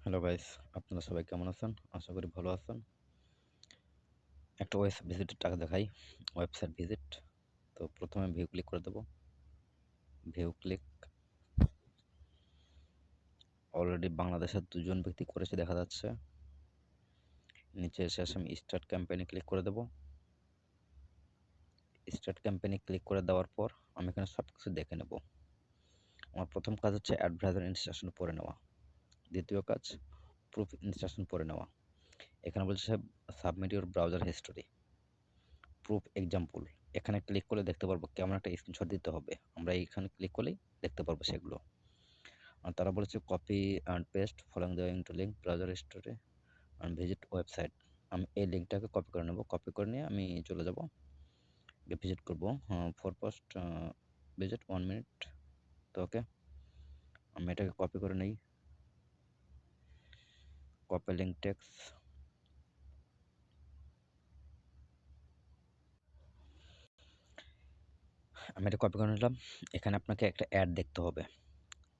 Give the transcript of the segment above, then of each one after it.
Hello guys, আপনারা সবাই কেমন আছেন? আশা করি ভালো আছেন। একটা ওয়েবসাইট ভিজিটের টাকা দেখাই। Website visit. তো প্রথমে ভিউ ক্লিক করে দেব। View click. অলরেডি বাংলাদেশের ২ জন ব্যক্তি করেছে দেখা যাচ্ছে। নিচে এসে আমি স্টার্ট ক্যাম্পেইনে ক্লিক করে দেব। স্টার্ট ক্যাম্পেইনে ক্লিক করে দেওয়ার পর আমি এখানে সবকিছু দেখে নেব। আমার প্রথম কাজ হচ্ছে অ্যাডভার্টাইজার ইনস্ট্রাকশন পড়ে নেওয়া। দ্বিতীয় কাজ প্রুফ ইনস্ট্রাকশন পড়ে নেওয়া। এখানে বলছে submit your browser history. Proof example এখানে ক্লিক করলে দেখতে পারবো কেমন একটা স্ক্রিনশট দিতে হবে। আমরা এইখানে ক্লিক করলেই দেখতে পারবো সেগুলো। আর তারা বলেছে copy and paste following the into link browser history and visit website. আমি এই লিঙ্কটাকে কপি করে নেব। কপি করে নিয়ে আমি চলে যাব, ভিজিট করব। For post visit 1 minute. তো ওকে, আমি এটাকে কপি করে নেই। Copy link text. আমি এটা কপি করে নিলাম। এখানে আপনাকে একটা অ্যাড দেখতে হবে,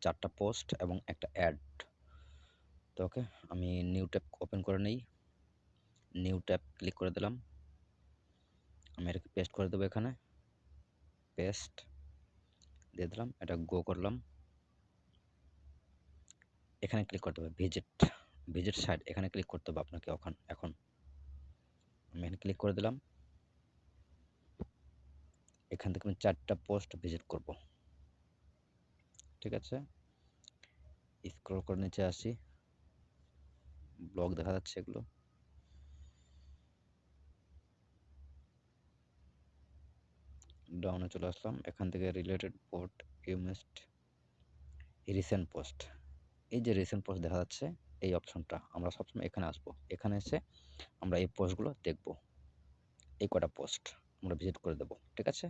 4টা পোস্ট এবং একটা অ্যাড। তো ওকে, আমি নিউ ট্যাব ওপেন করে নেই। নিউ ট্যাব ক্লিক করে দিলাম। আমি এটাকে পেস্ট করে দেবো এখানে। পেস্ট দিয়ে দিলাম। এটা গো করলাম। এখানে ক্লিক করতে হবে ভিজিট সাইট। এখানে ক্লিক করতে হবে আপনাকে এখন আমি এখানে ক্লিক করে দিলাম। এখান থেকে আমি 4টা পোস্ট ভিজিট করব। ঠিক আছে, স্ক্রল করে নিচে আসি। ব্লগ দেখা যাচ্ছে এগুলো। ডাউনে চলে আসলাম। এখান থেকে রিলেটেড পোস্ট ইমেজড রিসেন্ট পোস্ট। এই যে রিসেন্ট পোস্ট দেখা যাচ্ছে, এই অপশনটা আমরা সবসময় এখানে আসবো। এখানে এসে আমরা এই পোস্টগুলো দেখব। এই কটা পোস্ট আমরা ভিজিট করে দেব। ঠিক আছে,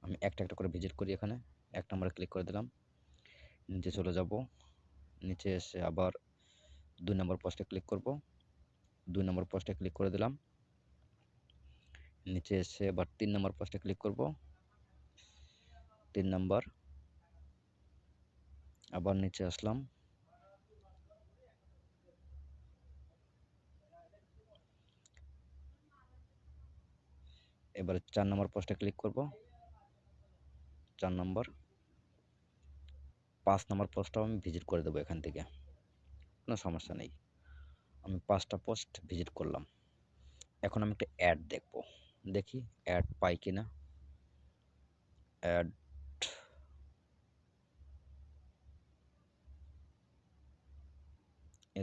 আমি একটা একটা করে ভিজিট করি। এখানে 1 নম্বরে ক্লিক করে দিলাম। নিচে চলে যাব। নিচে এসে আবার 2 নম্বর পোস্টে ক্লিক করব। 2 নম্বর পোস্টে ক্লিক করে দিলাম। নিচে এসে আবার 3 নম্বর পোস্টে ক্লিক করব। 3 নম্বর। আবার নিচে আসলাম। এবারে 4 নম্বর পোস্টে ক্লিক করব। 4 নম্বর। 5 নম্বর পোস্টটাও আমি ভিজিট করে দেবো এখান থেকে। কোনো সমস্যা নেই। আমি 5টা পোস্ট ভিজিট করলাম। এখন আমি একটা অ্যাড দেখব। দেখি অ্যাড পাই কিনা। অ্যাড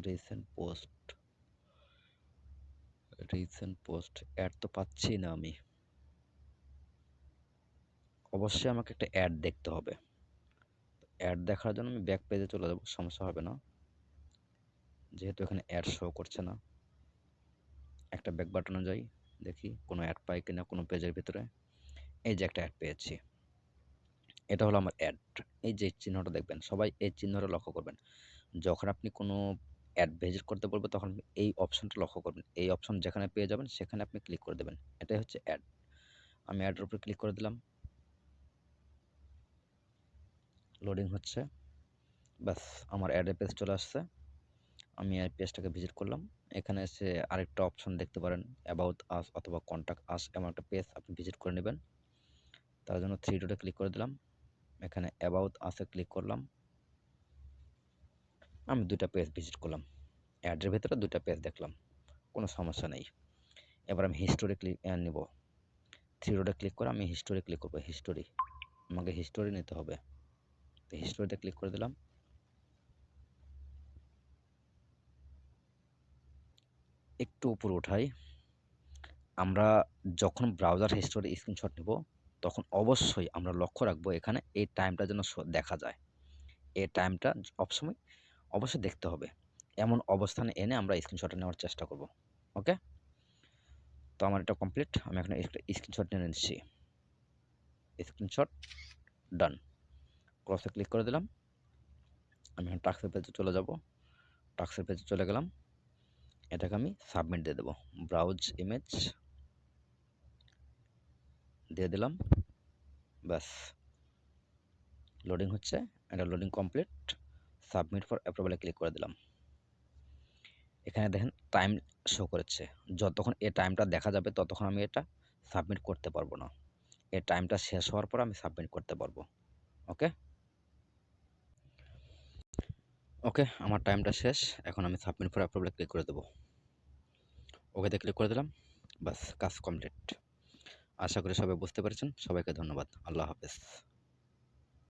রিসেন্ট পোস্ট অ্যাড তো পাচ্ছি না আমি। অবশ্যই আমাকে একটা অ্যাড দেখতে হবে। অ্যাড দেখার জন্য আমি ব্যাক পেজে চলে যাব, সমস্যা হবে না। যেহেতু এখানে অ্যাড শো করছে না, একটা ব্যাক বাটনে যাই, দেখি কোনো অ্যাড পাই কিনা কোনো পেজের ভিতরে। এই যে একটা অ্যাড পেয়েছি। এটা হলো আমার অ্যাড। এই যে চিহ্নটা দেখবেন, সবাই এই চিহ্নটা লক্ষ্য করবেন। যখন আপনি কোনো অ্যাড ভিজিট করতে বলবে তখন এই অপশনটা লক্ষ্য করবেন। এই অপশন যেখানে পেয়ে যাবেন সেখানে আপনি ক্লিক করে দেবেন। এটাই হচ্ছে অ্যাড। আমি অ্যাডের উপরে ক্লিক করে দিলাম। লোডিং হচ্ছে। ব্যাস, আমার অ্যাডের পেজ চলে আসছে। আমি এই পেজটাকে ভিজিট করলাম। এখানে এসে আরেকটা অপশন দেখতে পারেন, অ্যাবাউট আস অথবা কন্টাক্ট আস, এমন একটা পেজ আপনি ভিজিট করে নেবেন। তার জন্য 3 ডটে ক্লিক করে দিলাম। এখানে অ্যাবাউট আসে ক্লিক করলাম। আমি 2টা পেজ ভিজিট করলাম। অ্যাডের ভেতরে 2টা পেজ দেখলাম, কোনো সমস্যা নেই। এবার আমি হিস্টোরি ক্লিক নিব। 3 ডটে ক্লিক করে আমি হিস্টোরি ক্লিক করব। হিস্টোরি, আমাকে হিস্টোরি নিতে হবে। তো হিস্টোরিতে ক্লিক করে দিলাম। একটু উপরে উঠাই। আমরা যখন ব্রাউজার হিস্টোরি স্ক্রিনশট নেব তখন অবশ্যই আমরা লক্ষ্য রাখবো এখানে এই টাইমটা যেন দেখা যায়। এই টাইমটা সবসময় অবশ্যই দেখতে হবে। এমন অবস্থানে এনে আমরা স্ক্রিনশটটা নেওয়ার চেষ্টা করব। ওকে, তো আমার এটা কমপ্লিট। আমি এখন একটা স্ক্রিনশট নিয়ে নিচ্ছি। স্ক্রিনশট ডান। ক্রসে ক্লিক করে দিলাম। আমি এখন টাস্কের পেজে চলে যাব। টাস্কের পেজে চলে গেলাম। এটাকে আমি সাবমিট দিয়ে দেবো। ব্রাউজ ইমেজ দিয়ে দিলাম। ব্যাস, লোডিং হচ্ছে। এটা লোডিং কমপ্লিট। সাবমিট ফর অ্যাপ্রুভালে ক্লিক করে দিলাম। এখানে দেখেন টাইম শো করেছে। যতক্ষণ এই টাইমটা দেখা যাবে ততক্ষণ আমি এটা সাবমিট করতে পারবো না। এই টাইমটা শেষ হওয়ার পর আমি সাবমিট করতে পারবো। ওকে? ওকে, আমার টাইমটা শেষ। এখন আমি সাবমিট ফর অ্যাপ্রুভালে ক্লিক করে দেবো। ওকেতে ক্লিক করে দিলাম। বাস কাজ কমপ্লিট। আশা করি সবাই বুঝতে পেরেছেন। সবাইকে ধন্যবাদ। আল্লাহ হাফেজ।